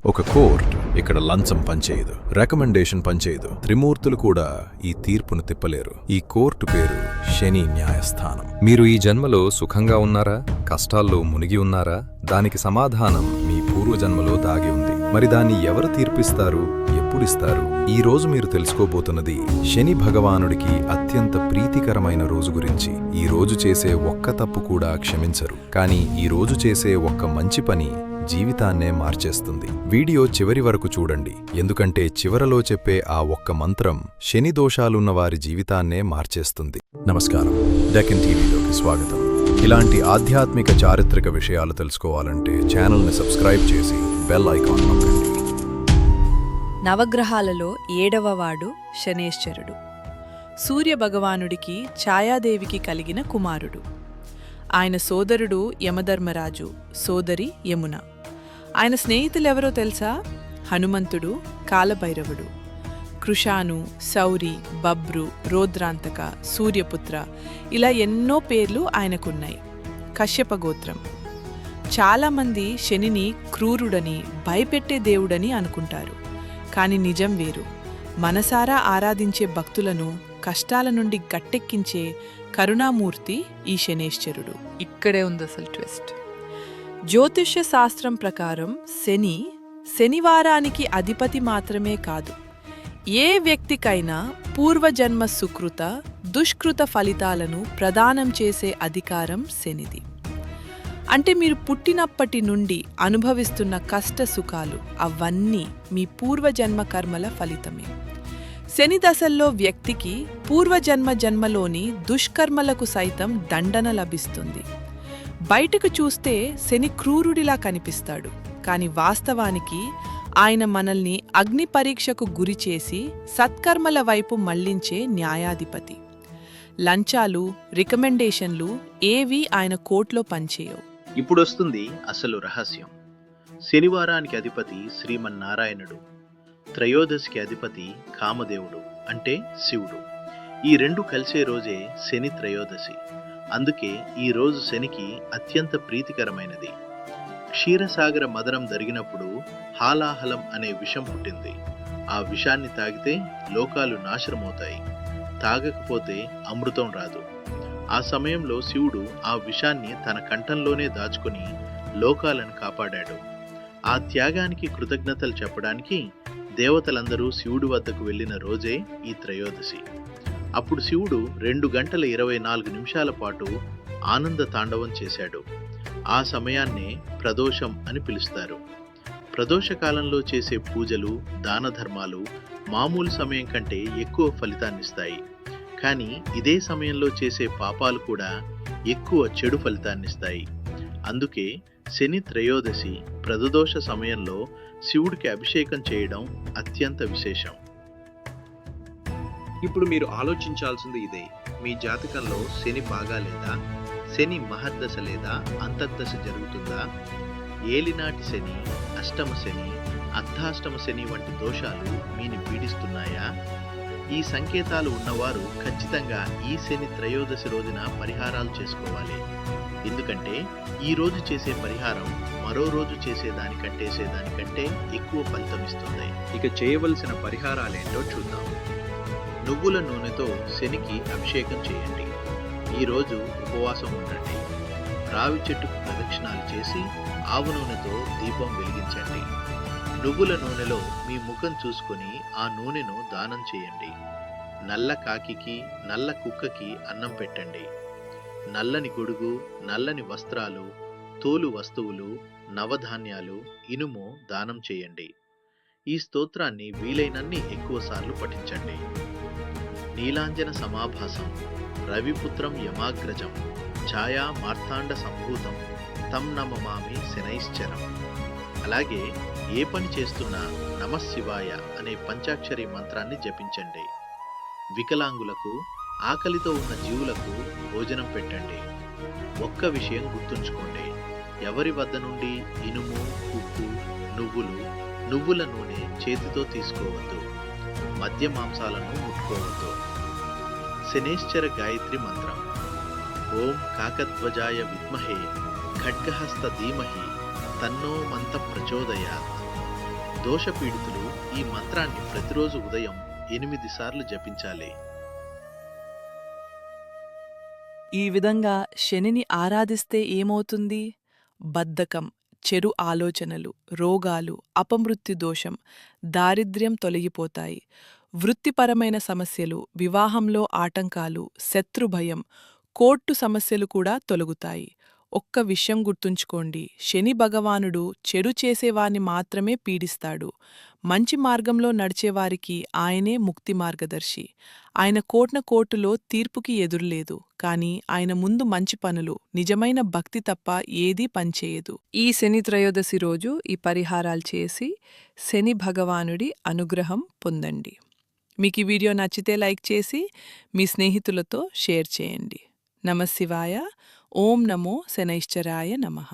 ఒక కోర్ట్ ఇక్కడ లంచం పనిచేయదు, రికమెండేషన్ పనిచేయదు, త్రిమూర్తులు కూడా ఈ తీర్పును తిప్పలేరు. ఈ కోర్టు పేరు శని న్యాయస్థానం. మీరు ఈ జన్మలో సుఖంగా ఉన్నారా, కష్టాల్లో మునిగి ఉన్నారా? దానికి సమాధానం మీ పూర్వజన్మలో దాగి ఉంది. మరి దాన్ని ఎవరు తీర్పిస్తారు, ఎప్పుడిస్తారు? ఈ రోజు మీరు తెలుసుకోబోతున్నది శని భగవానుడికి అత్యంత ప్రీతికరమైన రోజు గురించి. ఈ రోజు చేసే ఒక్క తప్పు కూడా క్షమించరు, కానీ ఈ రోజు చేసే ఒక్క మంచి పని జీవితాన్నే మార్చేస్తుంది. వీడియో చివరి వరకు చూడండి, ఎందుకంటే చివరలో చెప్పే ఆ ఒక్క మంత్రం శని దోషాలున్న వారి జీవితాన్నే మార్చేస్తుంది. నమస్కారం, డెక్కన్ టీవీలోకి స్వాగతం. ఇలాంటి ఆధ్యాత్మిక చారిత్రక విషయాలు తెలుసుకోవాలంటే ఛానల్ని సబ్స్క్రైబ్ చేసి బెల్ ఐకాన్ నొక్కండి. నవగ్రహాలలో 7వ వాడు శనేశ్వరుడు. సూర్యభగవానుడికి ఛాయాదేవికి కలిగిన కుమారుడు. ఆయన సోదరుడు యమధర్మరాజు, సోదరి యమున. ఆయన స్నేహితులెవరో తెలుసా? హనుమంతుడు, కాలభైరవుడు. కృషాను, శౌరి, బబ్రు, రౌద్రాంతక, సూర్యపుత్ర, ఇలా ఎన్నో పేర్లు ఆయనకున్నాయి. కశ్యప గోత్రం. చాలామంది శనిని క్రూరుడని, భయపెట్టే దేవుడని అనుకుంటారు. కాని నిజం వేరు. మనసారా ఆరాధించే భక్తులను కష్టాల నుండి గట్టెక్కించే కరుణామూర్తి ఈ శనేశ్వరుడు. ఇక్కడే ఉంది అసలు ట్విస్ట్. జ్యోతిష్య శాస్త్రం ప్రకారం శనివారానికి అధిపతి మాత్రమే కాదు, ఏ వ్యక్తికైనా పూర్వజన్మ సుకృత దుష్కృత ఫలితాలను ప్రదానం చేసే అధికారం శనిది. అంటే మీరు పుట్టినప్పటి నుండి అనుభవిస్తున్న కష్ట సుఖాలు అవన్నీ మీ పూర్వజన్మ కర్మల ఫలితమే. శని దశల్లో వ్యక్తికి జన్మలోని దుష్కర్మలకు సైతం దండన లభిస్తుంది. బయటకు చూస్తే శని క్రూరుడిలా కనిపిస్తాడు, కాని వాస్తవానికి ఆయన మనల్ని అగ్ని పరీక్షకు గురిచేసి సత్కర్మల వైపు మళ్లించే న్యాయాధిపతి. లంచాలు, రికమెండేషన్లు ఏవీ ఆయన కోర్టులో పనిచేయవు. ఇప్పుడొస్తుంది అసలు రహస్యం. శనివారానికి అధిపతి శ్రీమన్నారాయణుడు, త్రయోదశికి అధిపతి కామదేవుడు అంటే శివుడు. ఈ రెండు కలిసే రోజే శని త్రయోదశి. అందుకే ఈ రోజు శనికి అత్యంత ప్రీతికరమైనది. క్షీరసాగర మదనం జరిగినప్పుడు హాలాహలం అనే విషం పుట్టింది. ఆ విషాన్ని తాగితే లోకాలు నాశనమవుతాయి, తాగకపోతే అమృతం రాదు. ఆ సమయంలో శివుడు ఆ విషాన్ని తన కంఠంలోనే దాచుకుని లోకాలను కాపాడాడు. ఆ త్యాగానికి కృతజ్ఞతలు చెప్పడానికి దేవతలందరూ శివుడి వద్దకు వెళ్లిన రోజే ఈ త్రయోదశి. అప్పుడు శివుడు 2 గంటల 24 నిమిషాల పాటు ఆనంద తాండవం చేశాడు. ఆ సమయాన్నే ప్రదోషం అని పిలుస్తారు. ప్రదోష కాలంలో చేసే పూజలు, దాన ధర్మాలు మామూలు సమయం కంటే ఎక్కువ ఫలితాన్నిస్తాయి. కానీ ఇదే సమయంలో చేసే పాపాలు కూడా ఎక్కువ చెడు ఫలితాన్నిస్తాయి. అందుకే శని త్రయోదశి ప్రదోష సమయంలో శివుడికి అభిషేకం చేయడం అత్యంత విశేషం. ఇప్పుడు మీరు ఆలోచించాల్సింది ఇదే. మీ జాతకంలో శని బాగాలేదా? శని మహర్దశ లేదా అంతర్దశ జరుగుతుందా? ఏలినాటి శని, అష్టమ శని, అర్ధాష్టమ శని వంటి దోషాలు మీని పీడిస్తున్నాయా? ఈ సంకేతాలు ఉన్నవారు ఖచ్చితంగా ఈ శని త్రయోదశి రోజున పరిహారాలు చేసుకోవాలి. ఎందుకంటే ఈ రోజు చేసే పరిహారం మరో రోజు చేసేదానికంటే ఎక్కువ ఫలితం ఇస్తుంది. ఇక చేయవలసిన పరిహారాలేంటో చూద్దాం. నువ్వుల నూనెతో శనికి అభిషేకం చేయండి. ఈరోజు ఉపవాసం ఉండండి. రావి చెట్టుకు ప్రదక్షిణాలు చేసి ఆవు నూనెతో దీపం వెలిగించండి. నువ్వుల నూనెలో మీ ముఖం చూసుకొని ఆ నూనెను దానం చేయండి. నల్ల కాకికి, నల్ల కుక్కకి అన్నం పెట్టండి. నల్లని గొడుగు, నల్లని వస్త్రాలు, తోలు వస్తువులు, నవధాన్యాలు, ఇనుము దానం చేయండి. ఈ స్తోత్రాన్ని వీలైనన్ని ఎక్కువసార్లు పఠించండి. నీలాంజన సమాభాసం, రవిపుత్రం యమాగ్రజం, ఛాయా మార్తాండ సంభూతం, తం నమమామి శనైశ్చరం. అలాగే ఏ పని చేస్తున్నా నమఃశివాయ అనే పంచాక్షరి మంత్రాన్ని జపించండి. వికలాంగులకు, ఆకలితో ఉన్న జీవులకు భోజనం పెట్టండి. ఒక్క విషయం గుర్తుంచుకోండి, ఎవరి వద్ద నుండి ఇనుము, ఉప్పు, నువ్వుల నూనె చేతితో తీసుకోవద్దు. మద్య మాంసాలను ముట్టుకోవద్దు. శనేశ్వర గాయత్రి మంత్రం. ఓం కాకధ్వజాయ విద్మహే ఖడ్గహస్త ధీమహి తన్నో మంత ప్రచోదయాత్. దోషపీడితులు ఈ మంత్రాన్ని ప్రతిరోజు ఉదయం 8 సార్లు జపించాలి. ఈ విధంగా శనిని ఆరాధిస్తే ఏమవుతుంది? బద్ధకం, చెడు ఆలోచనలు, రోగాలు, అపమృత్యు దోషం, దారిద్ర్యం తొలగిపోతాయి. వృత్తిపరమైన సమస్యలు, వివాహంలో ఆటంకాలు, శత్రుభయం, కోర్టు సమస్యలు కూడా తొలగుతాయి. ఒక్క విషయం గుర్తుంచుకోండి, శని భగవానుడు చెడు చేసేవారిని మాత్రమే పీడిస్తాడు. మంచి మార్గంలో నడిచేవారికి ఆయనే ముక్తి మార్గదర్శి. ఆయన కోర్టులో తీర్పుకి ఎదురులేదు, కాని ఆయన ముందు మంచి పనులు, నిజమైన భక్తి తప్ప ఏదీ పనిచేయదు. ఈ శని త్రయోదశి రోజు ఈ పరిహారాలు చేసి శని భగవానుడి అనుగ్రహం పొందండి. మీకు ఈ వీడియో నచ్చితే లైక్ చేసి మీ స్నేహితులతో షేర్ చేయండి. నమః శివాయ. ఓం నమో శనైశ్చరాయ నమః.